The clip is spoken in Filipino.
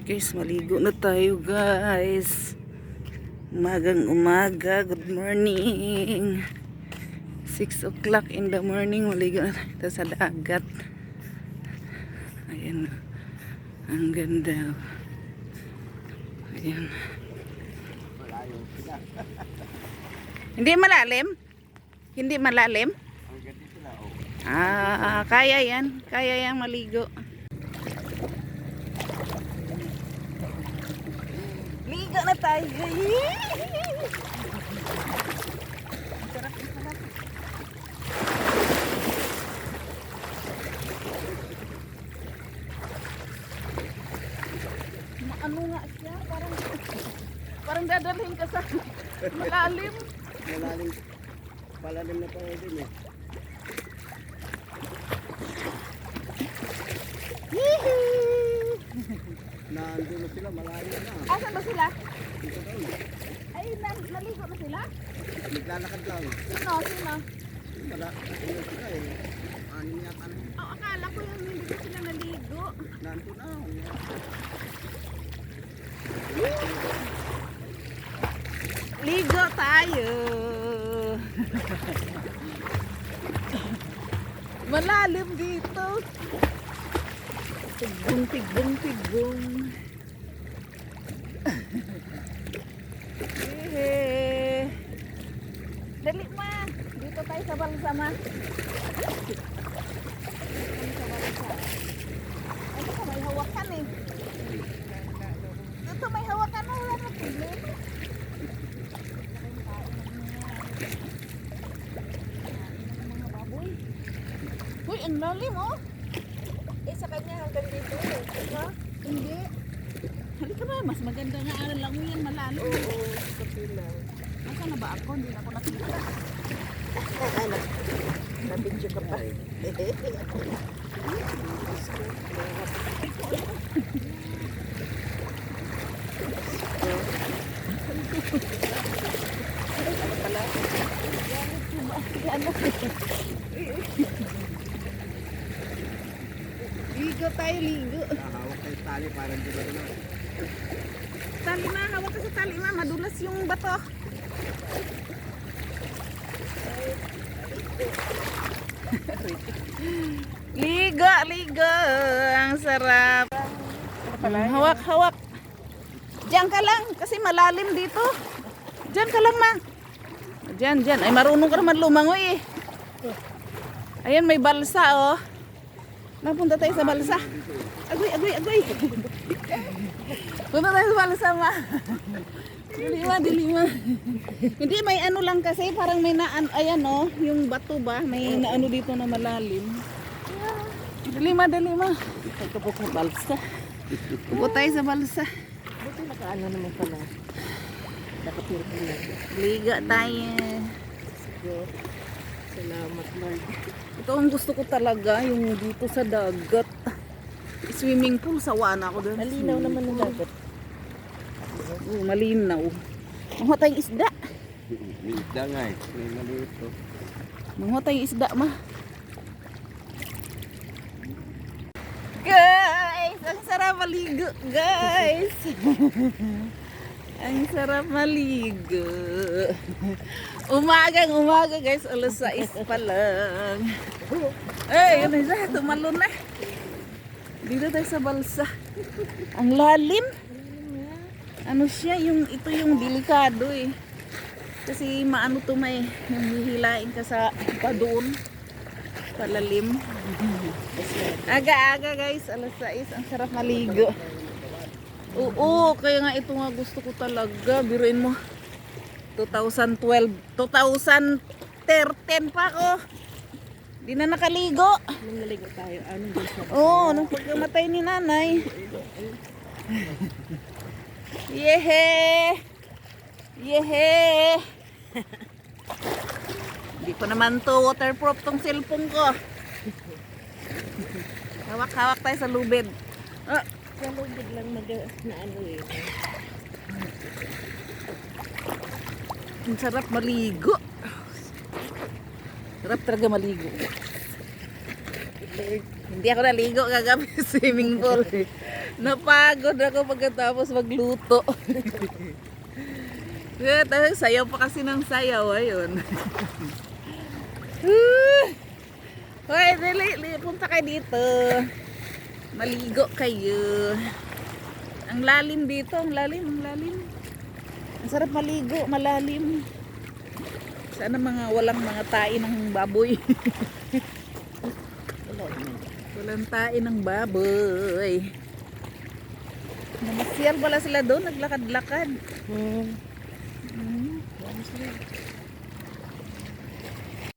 Guys, maligo na tayo guys. Umagang umaga. Good morning. 6 o'clock in the morning. Maligo na tayo sa dagat. Ayan. Ang ganda. Ayan. Hindi malalim? Hindi malalim? Kaya yan. Kaya yan maligo. Ligo na tayo. Sarap, sarap. Ano nga siya? Parang dadalhin ka sa malalim. Malalim. Malalim na tayo din eh. Nandun na sila, malalim na. Asan ba sila? Dito daw. Ay, naligo na sila? Naglalakad lang. Sino? Sino? Ano sila eh. Anim yata na. Oh, akala ko yung hindi ko sila naligo. Nandun na. Ligo tayo. Malalim dito. Tigbong, tigbong, tigbong. Dali ma. Dito tayo sa balsa ma. Ito ka may hawakan eh. Ito may hawakan na wala na problema. Uy, ang lalim oh. Eh, sa kanya hanggang dito. Diba? Hindi. Halika ba, mas maganda nga aral lang mo yan malalim. Oo, sa pilaw. Nasaan na ba ako? Hindi na ako nakita. Ano? Nabidyo ka pa. Ligo tayo, ligo. Hawak tayo tali parang dito na. Tali ma, hawak ka sa tali ma. Madulas yung bato. Ligo, ligo. Ang sarap. Hawak, hawak. Diyan ka lang, kasi malalim dito. Diyan ka lang ma. Diyan, diyan. Ay, marunong ka naman lumangoy eh. Ayan, may balsa oh. Napunta tayo sa balsa. Agoy, agoy, agoy. Punta tayo sa balsa ma. Dilima, dilima. Hindi, may ano lang kasi, parang may naan, ayan oh, yung bato ba, may naano dito na malalim. Dilima, dilima. Ito po sa balsa. Punta tayo sa balsa. Buti nakaano naman pala. Nakapirip na. Liga tayo. Salamat, Lord. Ito ang gusto ko talaga, yung dito sa dagat. Swimming pool, sawa na ako doon. Malinaw naman ang dagat. Oo, malinaw. Mga tayong isda. May isda nga eh. May maliit to. Mga tayong isda, ma. Guys, ang sarap maligo, guys. Ang sarap maligo. Umagang umaga, guys. Alas 6 pa lang. Eh, yun na, tumalon na. Dito tayo sa balsa. Ang lalim. Ano siya, ito yung delikado eh. Kasi maano to may hihilain ka sa doon. Palalim. Aga-aga guys, alas 6. Ang sarap maligo. Oo, kaya nga ito nga gusto ko talaga. Biruin mo. 2012, 2013 pa ako. Di na nakaligo. Nung naligo tayo, ano din sa Oo, nung pagkamatay ni nanay. Yehe! Yehe! Hindi ko naman to waterproof tong cellphone ko. Hawak-hawak tayo sa lubid. Ah, Sa lubid lang na ano eh. ang sarap maligo. Sarap talaga maligo. Hindi ako naligo kagabi sa swimming pool. Napagod ako pagkatapos magluto. Sayaw pa kasi ng sayaw. Ayun. Hoy, dali, punta kayo dito. Maligo kayo. Ang lalim dito, ang lalim. Ang sarap maligo, malalim. Sana walang mga tae ng baboy. Walang tae ng baboy. Namasyal pala sila doon, naglakad-lakad. Hmm. Hmm. Vamos na.